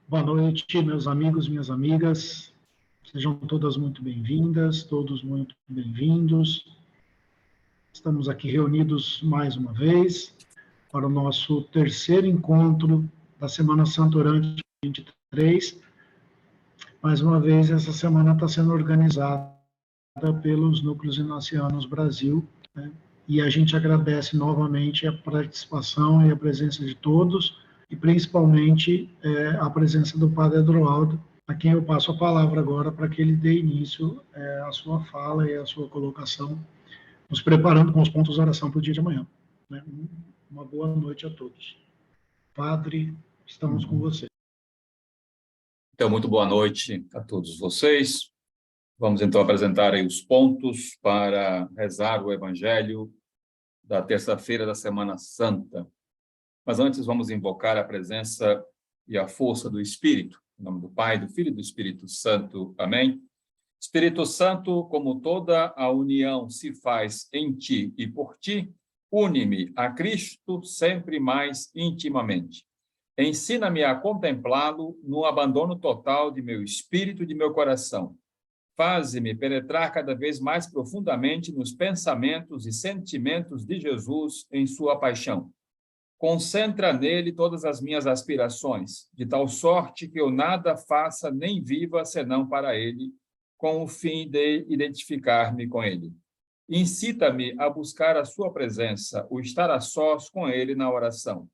Boa noite, meus amigos, minhas amigas. Sejam todas muito bem-vindas, todos muito bem-vindos. Estamos aqui reunidos mais uma vez para o nosso terceiro encontro da Semana Santa Orante 23. Mais uma vez, essa semana está sendo organizada pelos Núcleos Inacianos Brasil, né? E a gente agradece novamente a participação e a presença de todos, e principalmente a presença do Padre Adroaldo, a quem eu passo a palavra agora para que ele dê início à sua fala e à sua colocação, nos preparando com os pontos de oração para o dia de amanhã, né? Uma boa noite a todos. Padre, estamos com você. Então, muito boa noite a todos vocês. Vamos, então, apresentar aí os pontos para rezar o Evangelho da terça-feira da Semana Santa. Mas antes, vamos invocar a presença e a força do Espírito. Em nome do Pai, do Filho e do Espírito Santo. Amém. Espírito Santo, como toda a união se faz em ti e por ti, une-me a Cristo sempre mais intimamente. Ensina-me a contemplá-lo no abandono total de meu espírito e de meu coração. Faze-me penetrar cada vez mais profundamente nos pensamentos e sentimentos de Jesus em sua paixão. Concentra nele todas as minhas aspirações, de tal sorte que eu nada faça nem viva senão para ele, com o fim de identificar-me com ele. Incita-me a buscar a sua presença, o estar a sós com ele na oração.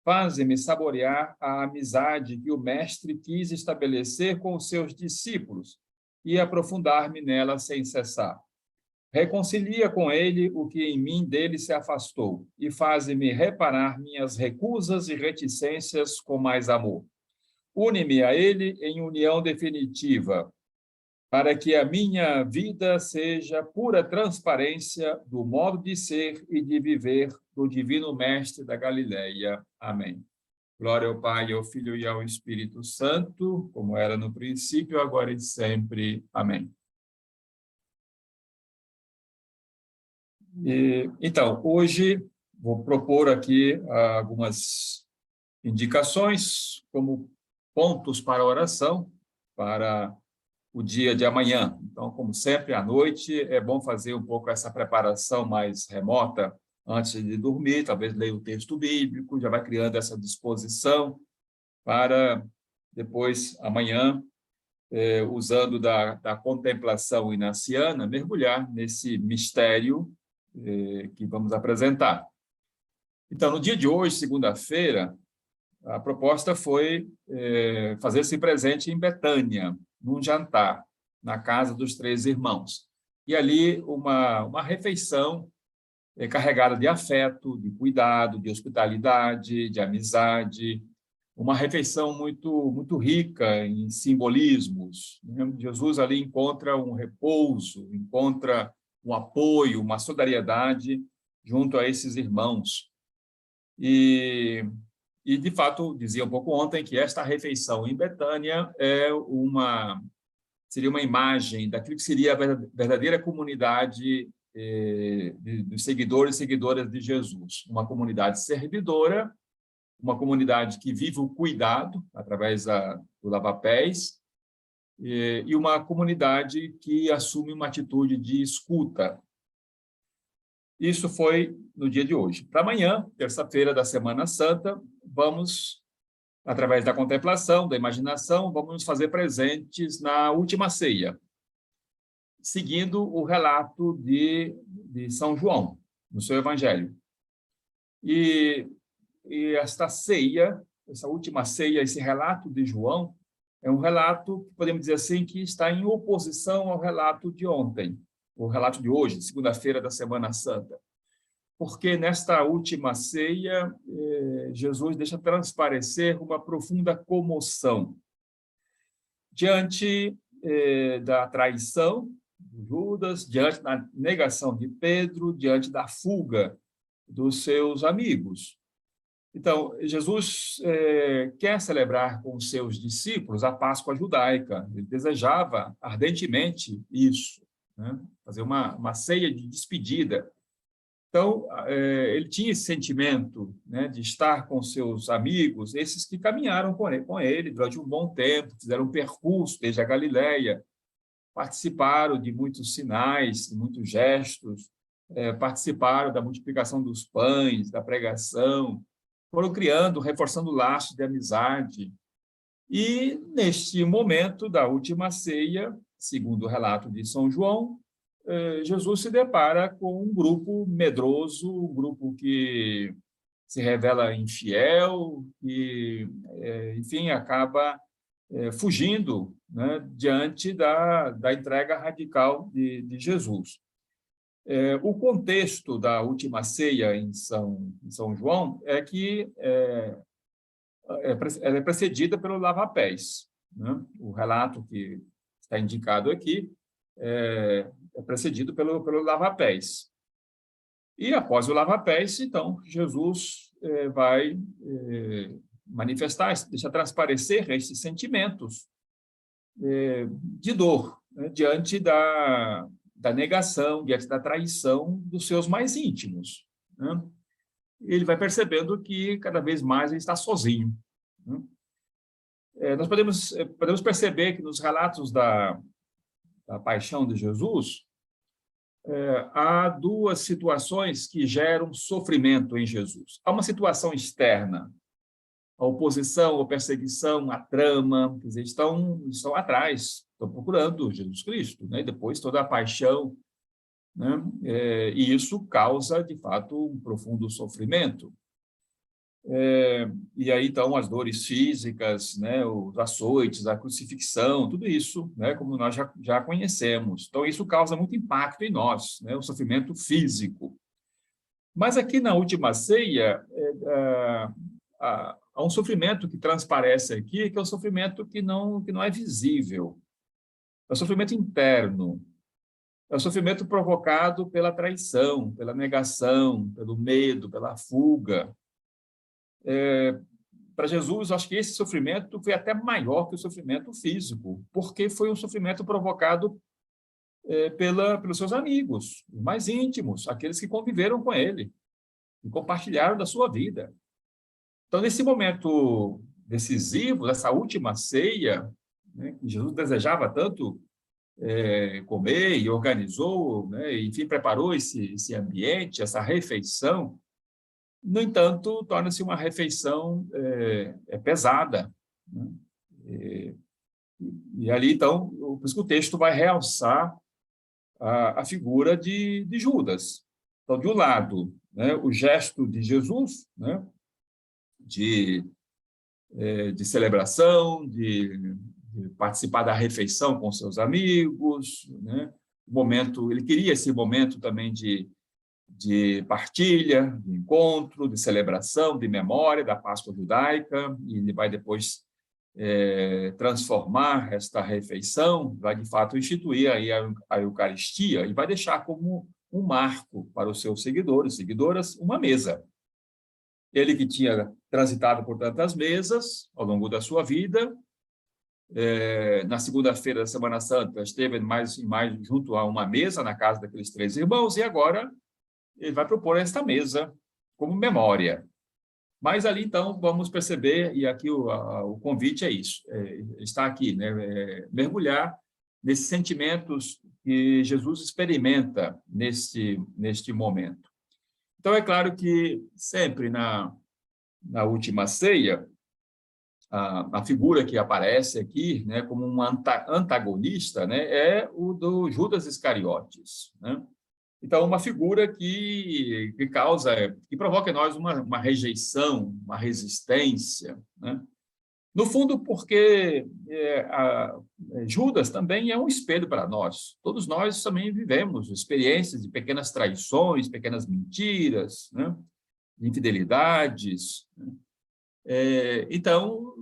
Faze-me saborear a amizade que o Mestre quis estabelecer com os seus discípulos e aprofundar-me nela sem cessar. Reconcilia com ele o que em mim dele se afastou e faze-me reparar minhas recusas e reticências com mais amor. Une-me a ele em união definitiva, para que a minha vida seja pura transparência do modo de ser e de viver do Divino Mestre da Galileia. Amém. Glória ao Pai, ao Filho e ao Espírito Santo, como era no princípio, agora e sempre. Amém. Então, hoje vou propor aqui algumas indicações como pontos para a oração para o dia de amanhã. Então, como sempre, à noite, é bom fazer um pouco essa preparação mais remota antes de dormir, talvez ler o texto bíblico, já vai criando essa disposição para depois, amanhã, usando da contemplação inaciana, mergulhar nesse mistério que vamos apresentar. Então, no dia de hoje, segunda-feira, a proposta foi fazer-se presente em Betânia, num jantar, na casa dos três irmãos. E ali uma refeição carregada de afeto, de cuidado, de hospitalidade, de amizade, uma refeição muito rica em simbolismos. Jesus ali encontra um repouso, encontra um apoio, uma solidariedade junto a esses irmãos. E, de fato, dizia um pouco ontem que esta refeição em Betânia seria uma imagem daquilo que seria a verdadeira comunidade dos seguidores e seguidoras de Jesus. Uma comunidade servidora, uma comunidade que vive o cuidado através do lava-pés, e uma comunidade que assume uma atitude de escuta. Isso foi no dia de hoje. Para amanhã, terça-feira da Semana Santa, vamos, através da contemplação, da imaginação, vamos nos fazer presentes na última ceia, seguindo o relato de São João, no seu Evangelho. E esta ceia, essa última ceia, esse relato de João, é um relato, podemos dizer assim, que está em oposição ao relato de ontem, o relato de hoje, segunda-feira da Semana Santa. Porque nesta última ceia, Jesus deixa transparecer uma profunda comoção diante da traição de Judas, diante da negação de Pedro, diante da fuga dos seus amigos. Então, Jesus quer celebrar com os seus discípulos a Páscoa judaica. Ele desejava ardentemente isso, né? Fazer uma ceia de despedida. Então, ele tinha esse sentimento, né, de estar com seus amigos, esses que caminharam com ele durante um bom tempo, fizeram um percurso desde a Galileia, participaram de muitos sinais, de muitos gestos, participaram da multiplicação dos pães, da pregação, foram criando, reforçando laços de amizade. E, neste momento da última ceia, segundo o relato de São João, Jesus se depara com um grupo medroso, um grupo que se revela infiel, e, enfim, acaba fugindo, né, diante da entrega radical de Jesus. O contexto da última ceia em São João é que ela é precedida pelo lava-pés, né? O relato que está indicado aqui é precedido pelo lava-pés. E, após o lava-pés, então, Jesus vai manifestar, deixa transparecer esses sentimentos de dor, né, diante da negação, diante da traição dos seus mais íntimos, né? Ele vai percebendo que, cada vez mais, ele está sozinho, né? Nós podemos perceber que, nos relatos da paixão de Jesus, há duas situações que geram sofrimento em Jesus. Há uma situação externa, a oposição, a perseguição, a trama, quer dizer, estão atrás, estão procurando Jesus Cristo, né? E depois toda a paixão, né? E isso causa, de fato, um profundo sofrimento. E aí, então, as dores físicas, né? Os açoites, a crucifixão, tudo isso, né? Como nós já conhecemos. Então, isso causa muito impacto em nós, né? O sofrimento físico. Mas aqui na última ceia, há um sofrimento que transparece aqui, que é o sofrimento que não é visível. É o sofrimento interno. É o sofrimento provocado pela traição, pela negação, pelo medo, pela fuga. Para Jesus, acho que esse sofrimento foi até maior que o sofrimento físico, porque foi um sofrimento provocado pelos seus amigos, os mais íntimos, aqueles que conviveram com ele e compartilharam da sua vida. Então, nesse momento decisivo, dessa última ceia, né, que Jesus desejava tanto comer e organizou, né, enfim, preparou esse ambiente, essa refeição. No entanto, torna-se uma refeição pesada, né? E ali, então, por isso que o texto vai realçar a figura de Judas. Então, de um lado, né, o gesto de Jesus, né, de celebração, de participar da refeição com seus amigos, né? Ele queria esse momento também de partilha, de encontro, de celebração, de memória da Páscoa judaica, e ele vai depois transformar esta refeição, vai de fato instituir aí a Eucaristia e vai deixar como um marco para os seus seguidores, seguidoras, uma mesa. Ele que tinha transitado por tantas mesas ao longo da sua vida, na segunda-feira da Semana Santa esteve mais junto a uma mesa na casa daqueles 3 irmãos, e agora ele vai propor esta mesa como memória. Mas ali, então, vamos perceber, e aqui o convite é isso, está aqui, né, mergulhar nesses sentimentos que Jesus experimenta neste momento. Então, é claro que sempre na última ceia, a figura que aparece aqui, né, como um antagonista, né, é o do Judas Iscariotes, né? Então, uma figura que provoca em nós uma rejeição, uma resistência, né? No fundo, porque Judas também é um espelho para nós. Todos nós também vivemos experiências de pequenas traições, pequenas mentiras, né? Infidelidades, né? Então,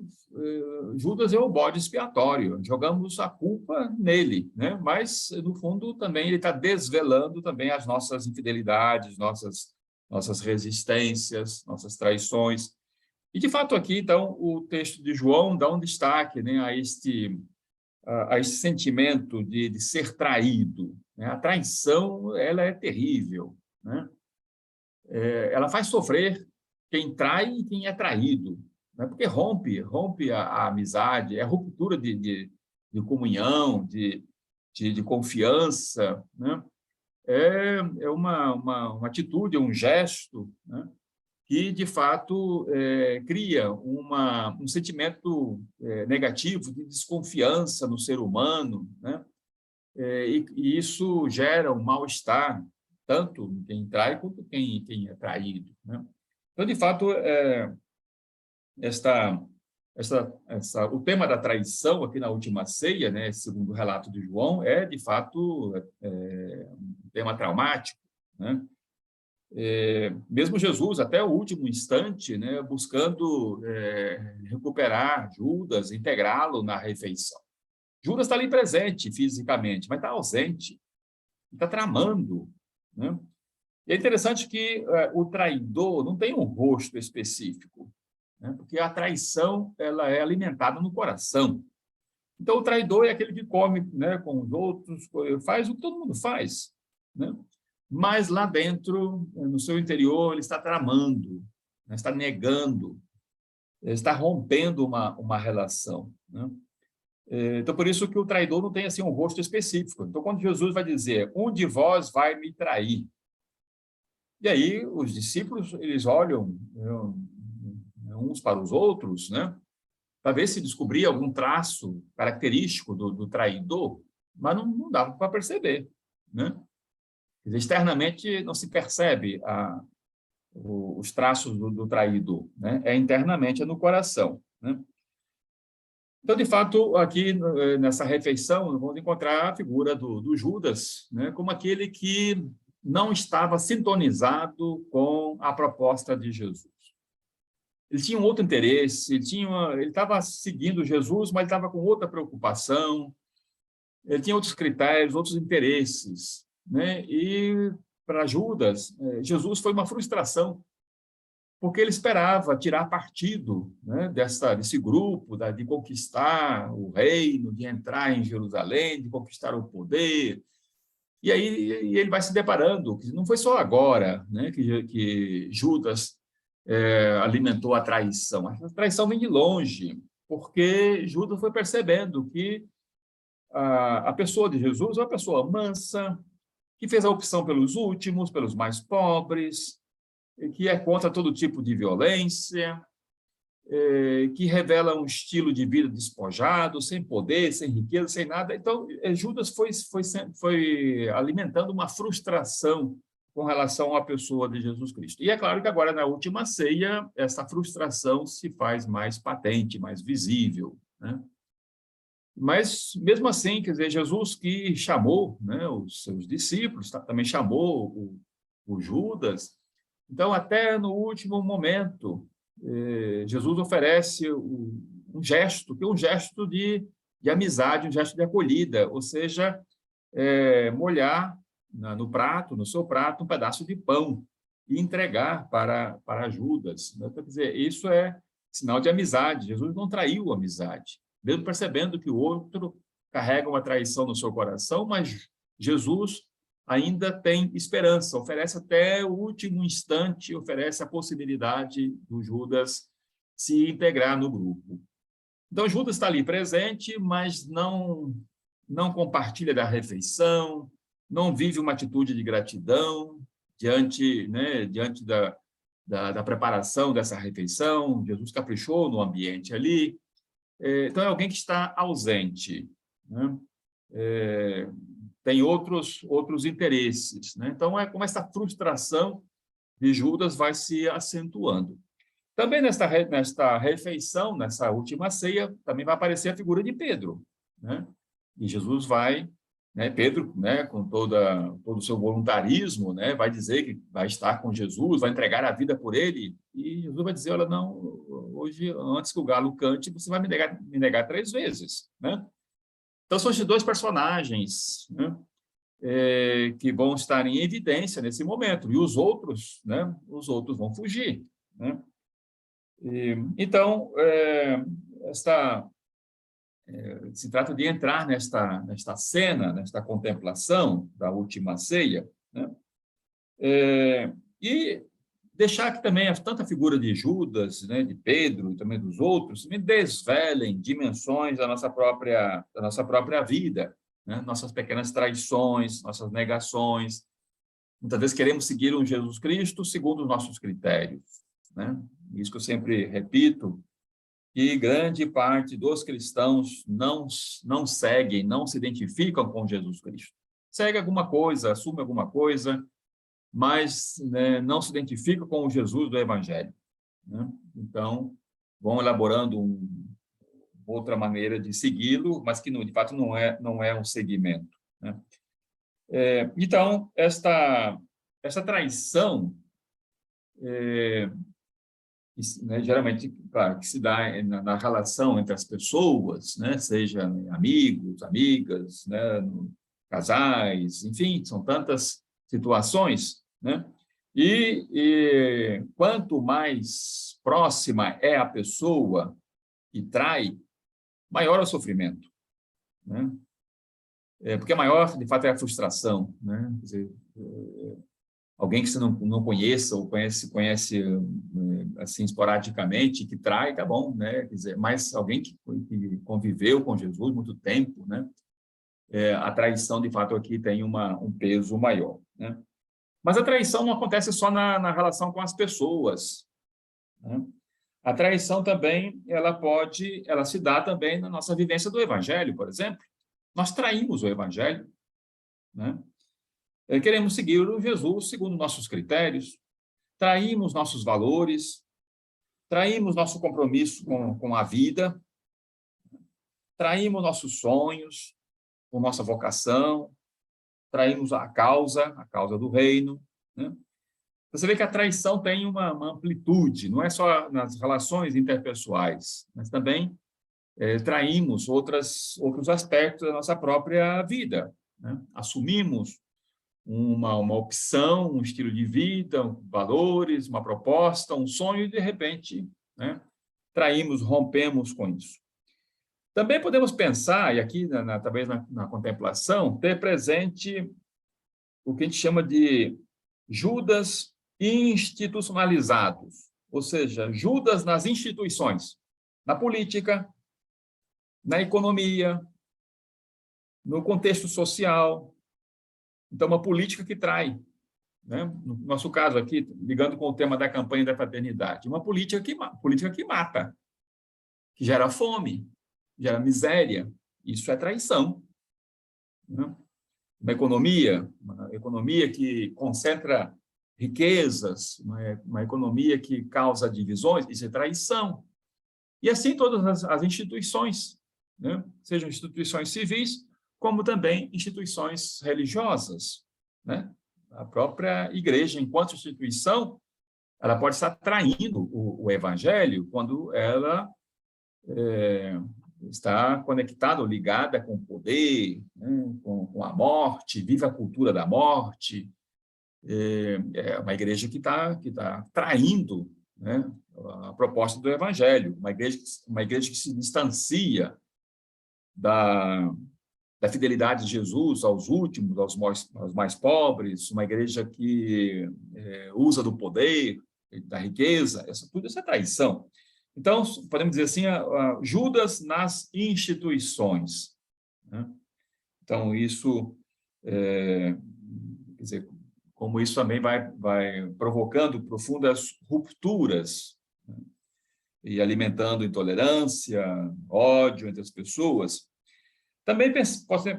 Judas é o bode expiatório, jogamos a culpa nele, né? Mas, no fundo, também ele está desvelando também as nossas infidelidades, nossas resistências, nossas traições. E, de fato, aqui, então, o texto de João dá um destaque, né, a este sentimento de ser traído, né? A traição, ela é terrível, né? ela faz sofrer quem trai e quem é traído, né? Porque rompe a amizade, é ruptura de comunhão, de confiança, né? É uma atitude, um gesto, né? Que, de fato, cria um sentimento negativo de desconfiança no ser humano, né? E isso gera um mal-estar, tanto em quem trai quanto quem é traído, né? Então, de fato, o tema da traição aqui na última ceia, né, segundo o relato de João, de fato, um tema traumático, né? Mesmo Jesus, até o último instante, né, buscando recuperar Judas, integrá-lo na refeição. Judas está ali presente fisicamente, mas está ausente, está tramando, né? E é interessante que o traidor não tem um rosto específico, né? Porque a traição ela é alimentada no coração. Então, o traidor é aquele que come, né, com os outros, faz o que todo mundo faz, né? Mas lá dentro, no seu interior, ele está tramando, né? Está negando, está rompendo uma relação, né? Então, por isso que o traidor não tem assim um rosto específico. Então, quando Jesus vai dizer, um de vós vai me trair, e aí os discípulos, eles olham, né, uns para os outros, né, para ver se descobria algum traço característico do traidor, mas não dava para perceber, né? Externamente não se percebe os traços do traidor, né? Internamente, é no coração, né? Então, de fato, aqui nessa refeição, vamos encontrar a figura do Judas, né, como aquele que não estava sintonizado com a proposta de Jesus. Ele tinha um outro interesse, ele estava seguindo Jesus, mas estava com outra preocupação, ele tinha outros critérios, outros interesses, né? E para Judas, Jesus foi uma frustração, porque ele esperava tirar partido, né, desse grupo, de conquistar o reino, de entrar em Jerusalém, de conquistar o poder. E aí ele vai se deparando, que não foi só agora, né, que Judas alimentou a traição. A traição vem de longe, porque Judas foi percebendo que a pessoa de Jesus é uma pessoa mansa, que fez a opção pelos últimos, pelos mais pobres, que é contra todo tipo de violência, que revela um estilo de vida despojado, sem poder, sem riqueza, sem nada. Então, Judas foi alimentando uma frustração com relação à pessoa de Jesus Cristo. E é claro que agora, na última ceia, essa frustração se faz mais patente, mais visível, né? Mas, mesmo assim, quer dizer, Jesus que chamou, né, os seus discípulos, também chamou o Judas. Então, até no último momento, Jesus oferece um gesto, que é um gesto de amizade, um gesto de acolhida, ou seja, molhar no prato, no seu prato, um pedaço de pão e entregar para Judas. Então, quer dizer, isso é sinal de amizade. Jesus não traiu a amizade, mesmo percebendo que o outro carrega uma traição no seu coração, mas Jesus ainda tem esperança, oferece até o último instante, oferece a possibilidade do Judas se integrar no grupo. Então, Judas está ali presente, mas não compartilha da refeição, não vive uma atitude de gratidão diante da preparação dessa refeição. Jesus caprichou no ambiente ali. Então, é alguém que está ausente, né? Tem outros interesses, né? Então, é como essa frustração de Judas vai se acentuando. Também nesta refeição, nessa última ceia, também vai aparecer a figura de Pedro, né? E Jesus vai, né, Pedro, né, com todo o seu voluntarismo, né, vai dizer que vai estar com Jesus, vai entregar a vida por ele, e Jesus vai dizer, olha, não, hoje, antes que o galo cante, você vai me negar 3 vezes, né? Então, são esses 2 personagens, né, que vão estar em evidência nesse momento, e os outros, né, vão fugir, né? Então, se trata de entrar nesta cena, nesta contemplação da última ceia, né? E deixar que também tanto a figura de Judas, né, de Pedro e também dos outros, me desvelem dimensões da nossa própria vida, né? Nossas pequenas traições, nossas negações. Muitas vezes queremos seguir um Jesus Cristo segundo os nossos critérios, né? Isso que eu sempre repito, que grande parte dos cristãos não seguem, não se identificam com Jesus Cristo. Segue alguma coisa, assume alguma coisa, mas, né, não se identificam com o Jesus do Evangelho, né? Então, vão elaborando outra maneira de segui-lo, mas que, de fato, não é um seguimento, né? Então, essa traição, né, geralmente, claro, que se dá na relação entre as pessoas, né, seja amigos, amigas, né, casais, enfim, são tantas situações, né? E quanto mais próxima é a pessoa que trai, maior é o sofrimento, né? Porque maior, de fato, é a frustração, né? Quer dizer, alguém que você não conheça ou conhece assim esporadicamente, que trai, tá bom, né? Quer dizer, mas alguém que conviveu com Jesus muito tempo, né? A traição, de fato, aqui tem um peso maior, né? Mas a traição não acontece só na relação com as pessoas, né? A traição também, ela se dá também na nossa vivência do Evangelho, por exemplo. Nós traímos o Evangelho, né? Queremos seguir o Jesus segundo nossos critérios, traímos nossos valores, traímos nosso compromisso com a vida, traímos nossos sonhos, com nossa vocação, traímos a causa do reino, né? Você vê que a traição tem uma amplitude, não é só nas relações interpessoais, mas também traímos outros aspectos da nossa própria vida, né? Assumimos uma opção, um estilo de vida, valores, uma proposta, um sonho, e, de repente, né, traímos, rompemos com isso. Também podemos pensar, e aqui, talvez na contemplação, ter presente o que a gente chama de Judas institucionalizados, ou seja, Judas nas instituições, na política, na economia, no contexto social. Então, uma política que trai, né? No nosso caso aqui, ligando com o tema da campanha da fraternidade, uma política que mata, que gera fome, gera miséria. Isso é traição, né? Uma economia que concentra riquezas, uma economia que causa divisões, isso é traição. E assim todas as instituições, né? Sejam instituições civis, como também instituições religiosas, né? A própria igreja, enquanto instituição, ela pode estar traindo o evangelho quando ela está conectada ou ligada com o poder, né? com a morte, vive a cultura da morte. É uma igreja que está traindo, né, a proposta do evangelho, uma igreja que se distancia da fidelidade de Jesus aos últimos, aos mais pobres, uma igreja que usa do poder, da riqueza, tudo isso é traição. Então, podemos dizer assim, Judas nas instituições, né? Então, isso, quer dizer, como isso também vai provocando profundas rupturas, né? E alimentando intolerância, ódio entre as pessoas. Também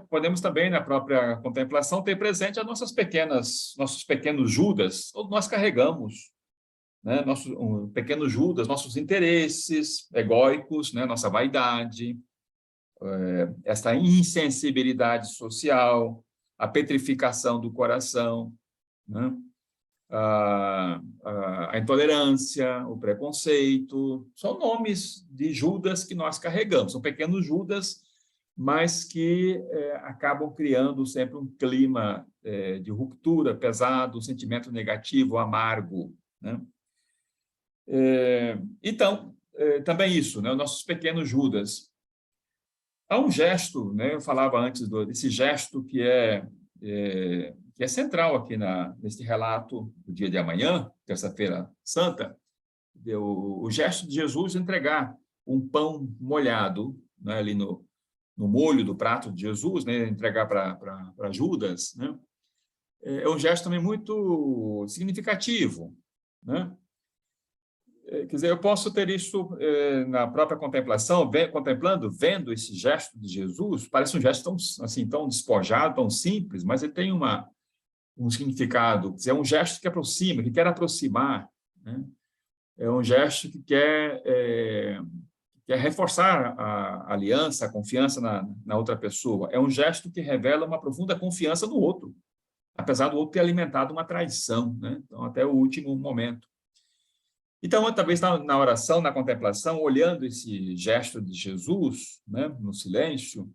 podemos também, na própria contemplação, ter presente as nossos pequenos Judas, todos nós carregamos, né? Nossos pequenos Judas, nossos interesses egóicos, né? Nossa vaidade, essa insensibilidade social, a petrificação do coração, né? A intolerância, o preconceito, são nomes de Judas que nós carregamos, são pequenos Judas, mas que acabam criando sempre um clima de ruptura pesado, um sentimento negativo, amargo, né? Então, também isso, né? Os nossos pequenos Judas. Há um gesto, né? Eu falava antes desse gesto que é central aqui neste relato do dia de amanhã, terça-feira santa, o gesto de Jesus entregar um pão molhado, né, ali no molho do prato de Jesus, né, entregar para Judas, né, é um gesto também muito significativo, né? Quer dizer, eu posso ter isso na própria contemplação, contemplando, vendo esse gesto de Jesus, parece um gesto tão, assim, tão despojado, tão simples, mas ele tem um significado, quer dizer, é um gesto que aproxima, que quer aproximar, né? É um gesto que quer reforçar a aliança, a confiança na outra pessoa. É um gesto que revela uma profunda confiança no outro, apesar do outro ter alimentado uma traição, né? Então, até o último momento. Então, talvez na oração, na contemplação, olhando esse gesto de Jesus, né, no silêncio,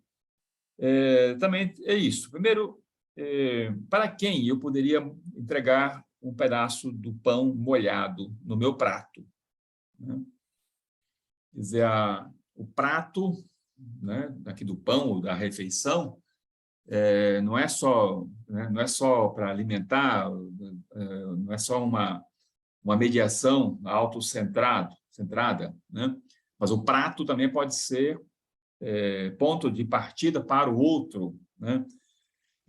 também é isso. Primeiro, para quem eu poderia entregar um pedaço do pão molhado no meu prato, né? Quer dizer, o prato, né, aqui do pão ou da refeição, não é só, né, não é só para alimentar, não é só uma mediação autocentrada, né? Mas o prato também pode ser ponto de partida para o outro, né?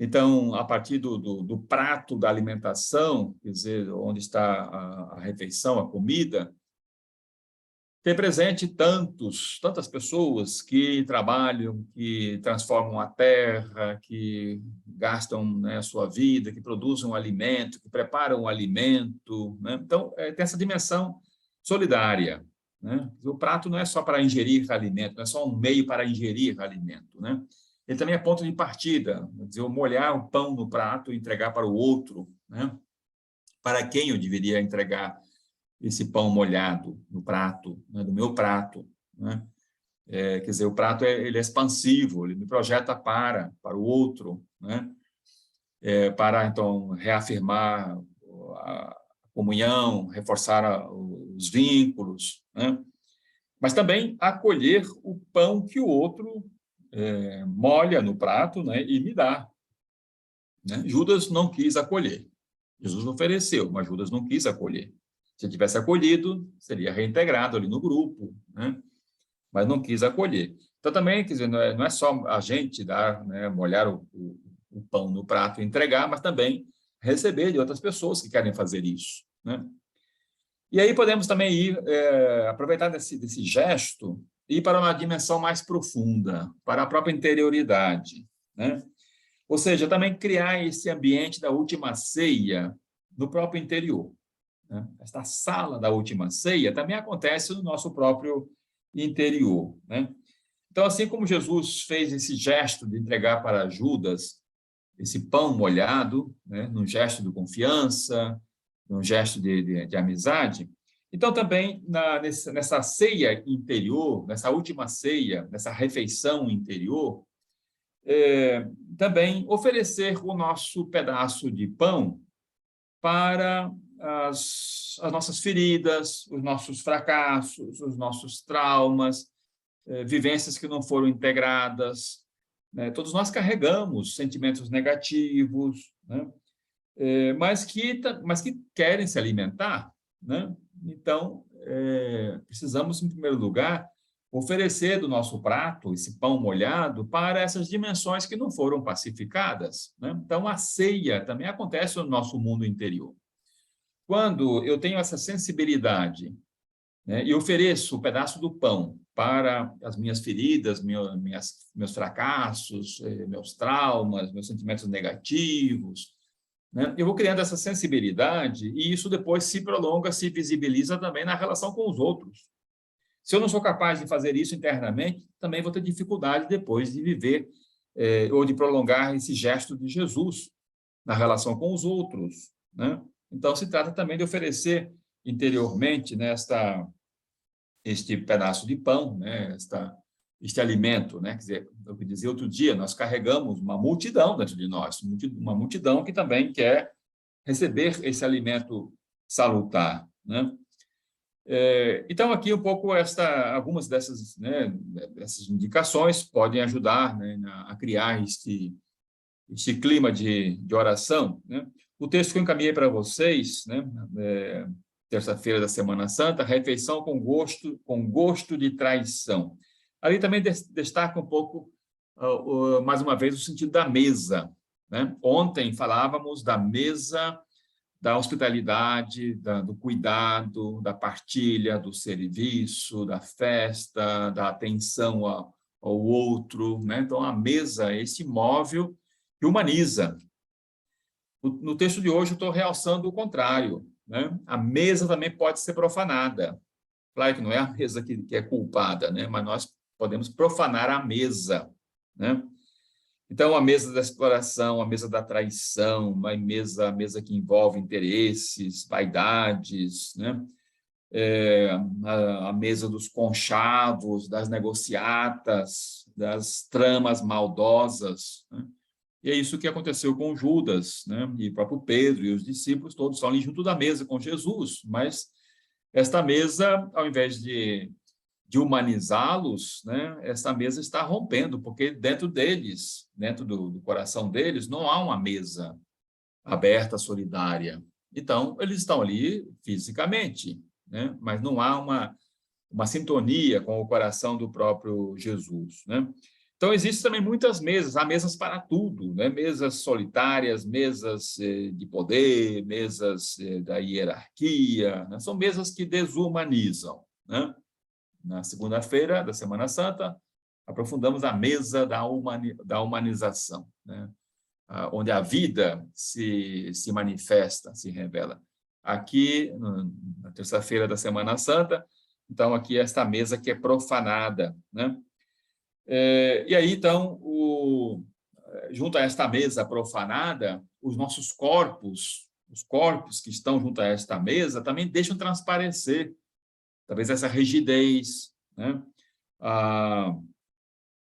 Então, a partir do prato da alimentação, quer dizer, onde está a refeição, a comida, ter presente tantas pessoas que trabalham, que transformam a terra, que gastam, né, a sua vida, que produzem um alimento, que preparam um alimento, né? Então, tem essa dimensão solidária, né? O prato não é só para ingerir alimento, não é só um meio para ingerir alimento, né? Ele também é ponto de partida, quer dizer, eu molhar o pão no prato e entregar para o outro, né? Para quem eu deveria entregar esse pão molhado no prato, né, do meu prato, né? Quer dizer, o prato ele é expansivo, ele me projeta para o outro, né? Para, então, reafirmar a comunhão, reforçar os vínculos, né? Mas também acolher o pão que o outro molha no prato, né, e me dá, né? Judas não quis acolher. Jesus ofereceu, mas Judas não quis acolher. Se tivesse acolhido, seria reintegrado ali no grupo, né? Mas não quis acolher. Então, também, quer dizer, não é só a gente dar, né, molhar o pão no prato e entregar, mas também receber de outras pessoas que querem fazer isso, né? E aí podemos também aproveitar desse gesto e ir para uma dimensão mais profunda, para a própria interioridade, né? Ou seja, também criar esse ambiente da última ceia no próprio interior, né? Esta sala da última ceia também acontece no nosso próprio interior, né? Então, assim como Jesus fez esse gesto de entregar para Judas esse pão molhado, né, num gesto de confiança, num gesto de amizade, então também nessa ceia interior, nessa última ceia, nessa refeição interior, também oferecer o nosso pedaço de pão para as nossas feridas, os nossos fracassos, os nossos traumas, vivências que não foram integradas, né? Todos nós carregamos sentimentos negativos, né? Mas que querem se alimentar, né? Então, precisamos, em primeiro lugar, oferecer do nosso prato esse pão molhado para essas dimensões que não foram pacificadas, né? Então, a ceia também acontece no nosso mundo interior. Quando eu tenho essa sensibilidade, né, e ofereço um pedaço do pão para as minhas feridas, meus fracassos, meus traumas, meus sentimentos negativos, né, eu vou criando essa sensibilidade e isso depois se prolonga, se visibiliza também na relação com os outros. Se eu não sou capaz de fazer isso internamente, também vou ter dificuldade depois de viver ou de prolongar esse gesto de Jesus na relação com os outros, né? Então, se trata também de oferecer interiormente, né, este pedaço de pão, né, este alimento, né? Quer dizer, eu dizia outro dia, nós carregamos uma multidão dentro de nós, uma multidão que também quer receber esse alimento salutar, né? Então, aqui um pouco algumas dessas indicações podem ajudar, né, a criar esse clima de oração, né? O texto que eu encaminhei para vocês, né? Terça-feira da Semana Santa, refeição com gosto de traição. Ali também destaca um pouco, mais uma vez, o sentido da mesa, né? Ontem falávamos da mesa da hospitalidade, do cuidado, da partilha, do serviço, da festa, da atenção ao outro, né? Então, a mesa é esse móvel que humaniza. No texto de hoje, eu estou realçando o contrário, né? A mesa também pode ser profanada. Claro que não é a mesa que é culpada, né? Mas nós podemos profanar a mesa, né? Então, a mesa da exploração, a mesa da traição, a mesa que envolve interesses, vaidades, né? A mesa dos conchavos, das negociatas, das tramas maldosas, né? E é isso que aconteceu com Judas, né? E o próprio Pedro e os discípulos, todos estão ali junto da mesa com Jesus, mas esta mesa, ao invés de humanizá-los, né? Essa mesa está rompendo, porque dentro deles, dentro do coração deles, não há uma mesa aberta, solidária. Então, eles estão ali fisicamente, né? Mas não há uma sintonia com o coração do próprio Jesus, né? Então, existem também muitas mesas, há mesas para tudo, né? Mesas solitárias, mesas de poder, mesas da hierarquia, né? São mesas que desumanizam, né? Na segunda-feira da Semana Santa, aprofundamos a mesa da humanização, né? Onde a vida se manifesta, se revela. Aqui, na terça-feira da Semana Santa, então, aqui esta mesa que é profanada, né? E aí, então, junto a esta mesa profanada, os nossos corpos, os corpos que estão junto a esta mesa, também deixam transparecer talvez essa rigidez, né?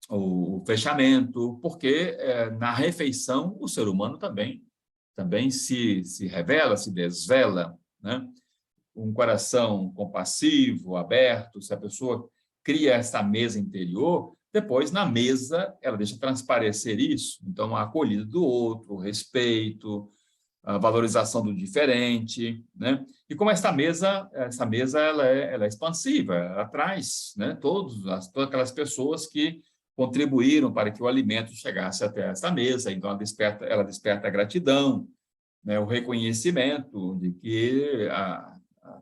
O fechamento, porque na refeição o ser humano também se revela, se desvela, né? Um coração compassivo, aberto, se a pessoa cria essa mesa interior, depois na mesa ela deixa transparecer isso. Então, a acolhida do outro, o respeito, a valorização do diferente, né? E como essa mesa ela é expansiva, ela traz, né, todas aquelas pessoas que contribuíram para que o alimento chegasse até essa mesa. Então, ela desperta a gratidão, né, o reconhecimento de que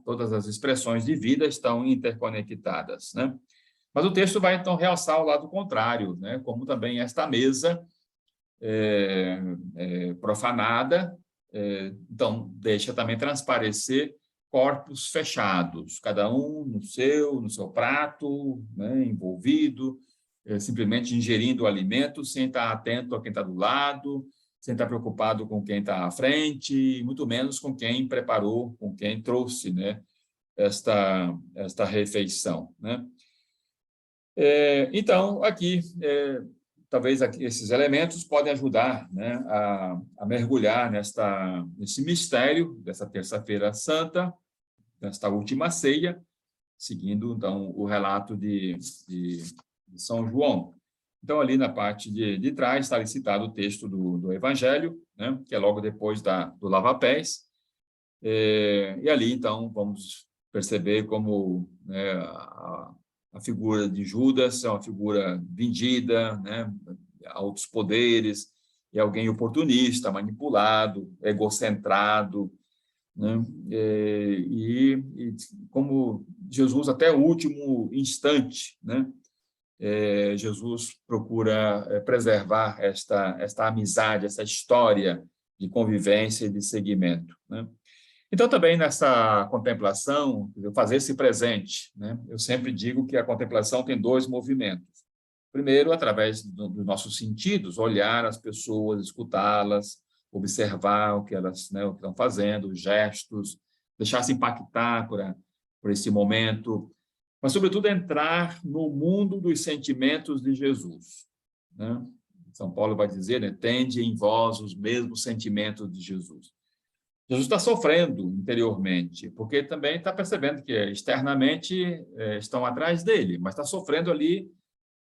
todas as expressões de vida estão interconectadas, né? Mas o texto vai, então, realçar o lado contrário, né? Como também esta mesa profanada, então, deixa também transparecer corpos fechados, cada um no seu prato, né, envolvido, simplesmente ingerindo o alimento, sem estar atento a quem está do lado, sem estar preocupado com quem está à frente, muito menos com quem preparou, com quem trouxe, né, esta refeição, né? Então, aqui, talvez esses elementos podem ajudar, né, a mergulhar nesse mistério dessa Terça-feira Santa, nesta última ceia, seguindo, então, o relato de São João. Então, ali na parte de trás está citado o texto do Evangelho, né, que é logo depois do lava-pés, e ali, então, vamos perceber como, né, a figura de Judas é uma figura vendida, né, a outros poderes, é alguém oportunista, manipulado, egocentrado, né? E como Jesus, até o último instante, né, Jesus procura preservar esta amizade, essa história de convivência e de seguimento, né? Então, também nessa contemplação, fazer-se presente, né? Eu sempre digo que a contemplação tem dois movimentos. Primeiro, através dos nossos sentidos, olhar as pessoas, escutá-las, observar o que elas, né, o que estão fazendo, os gestos, deixar-se impactar por esse momento, mas, sobretudo, entrar no mundo dos sentimentos de Jesus, né? São Paulo vai dizer, né, tende em vós os mesmos sentimentos de Jesus. Jesus está sofrendo interiormente, porque também está percebendo que externamente estão atrás dele, mas está sofrendo ali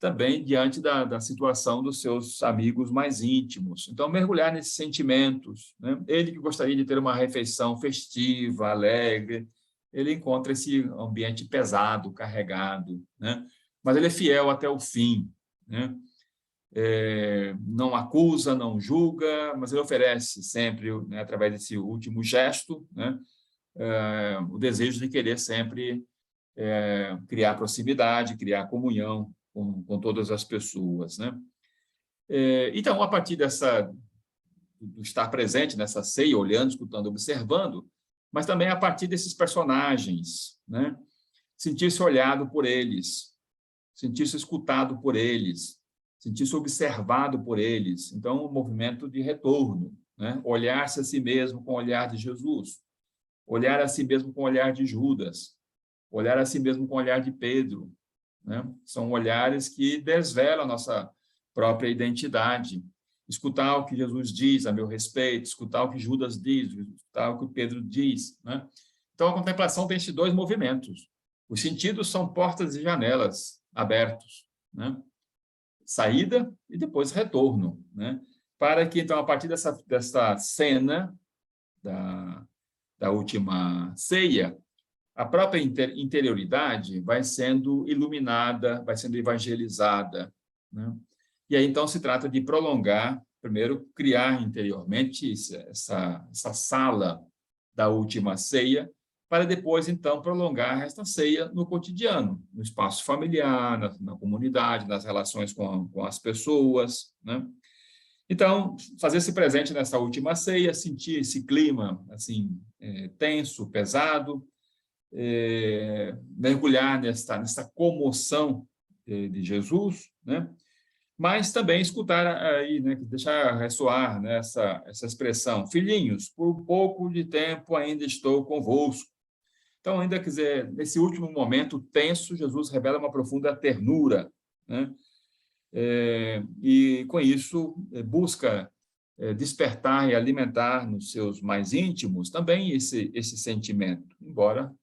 também diante da situação dos seus amigos mais íntimos. Então, mergulhar nesses sentimentos, né? Ele que gostaria de ter uma refeição festiva, alegre, ele encontra esse ambiente pesado, carregado, né? Mas ele é fiel até o fim, né? Não acusa, não julga, mas ele oferece sempre, né, através desse último gesto, né, o desejo de querer sempre criar proximidade, criar comunhão com todas as pessoas, né? Então, a partir do estar presente nessa ceia, olhando, escutando, observando, mas também a partir desses personagens, né? Sentir-se olhado por eles, sentir-se escutado por eles, sentir-se observado por eles. Então, um movimento de retorno, né? Olhar-se a si mesmo com o olhar de Jesus, olhar a si mesmo com o olhar de Judas, olhar a si mesmo com o olhar de Pedro, né? São olhares que desvelam a nossa própria identidade. Escutar o que Jesus diz a meu respeito, escutar o que Judas diz, escutar o que Pedro diz, né? Então, a contemplação tem esses dois movimentos. Os sentidos são portas e janelas abertos, né? Saída e depois retorno, né? Para que, então, a partir dessa cena da última ceia, a própria interioridade vai sendo iluminada, vai sendo evangelizada, né? E aí, então, se trata de prolongar, primeiro, criar interiormente essa sala da última ceia, para depois, então, prolongar esta ceia no cotidiano, no espaço familiar, na comunidade, nas relações com as pessoas, né? Então, fazer-se presente nessa última ceia, sentir esse clima, assim, tenso, pesado, mergulhar nessa comoção de Jesus, né? Mas também escutar aí, né, deixar ressoar, né, essa expressão, filhinhos, por pouco de tempo ainda estou convosco. Então, ainda, quer dizer, nesse último momento tenso, Jesus revela uma profunda ternura, né? E, com isso, busca despertar e alimentar nos seus mais íntimos também esse sentimento, embora,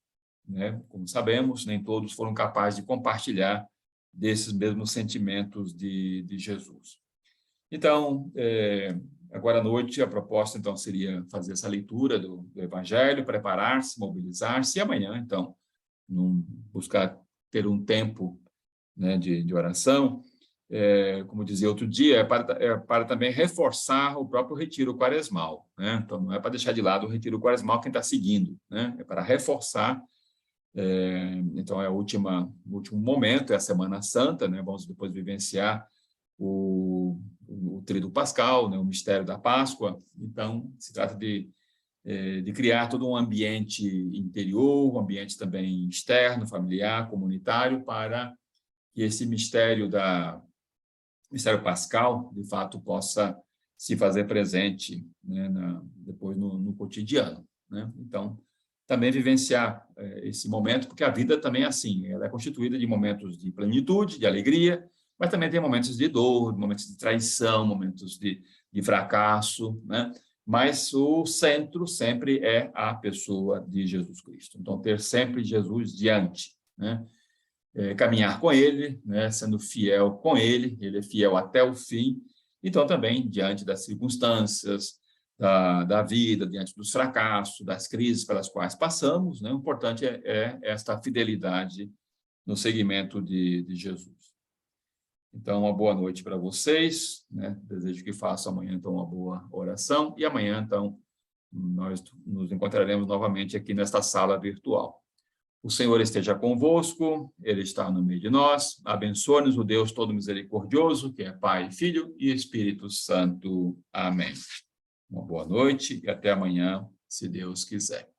né, como sabemos, nem todos foram capazes de compartilhar desses mesmos sentimentos de Jesus. Então, agora à noite, a proposta, então, seria fazer essa leitura do Evangelho, preparar-se, mobilizar-se, e amanhã, então, buscar ter um tempo, né, de oração, como dizia outro dia, para também reforçar o próprio retiro quaresmal, né? Então, não é para deixar de lado o retiro quaresmal quem está seguindo, né? É para reforçar. Então, é o último momento, é a Semana Santa, né? Vamos depois vivenciar o Tríduo Pascal, né? O mistério da Páscoa. Então, se trata de criar todo um ambiente interior, um ambiente também externo, familiar, comunitário, para que esse mistério pascal, de fato, possa se fazer presente, né, depois no cotidiano, né? Então, também vivenciar esse momento, porque a vida também é assim, ela é constituída de momentos de plenitude, de alegria, mas também tem momentos de dor, momentos de traição, momentos de fracasso, né? Mas o centro sempre é a pessoa de Jesus Cristo. Então, ter sempre Jesus diante, né? Caminhar com ele, né? Sendo fiel com ele é fiel até o fim. Então, também, diante das circunstâncias da vida, diante dos fracassos, das crises pelas quais passamos, né? O importante é esta fidelidade no seguimento de Jesus. Então, uma boa noite para vocês, né? Desejo que façam amanhã, então, uma boa oração, e amanhã, então, nós nos encontraremos novamente aqui nesta sala virtual. O Senhor esteja convosco, Ele está no meio de nós. Abençoe-nos o Deus todo misericordioso, que é Pai, Filho e Espírito Santo. Amém. Uma boa noite e até amanhã, se Deus quiser.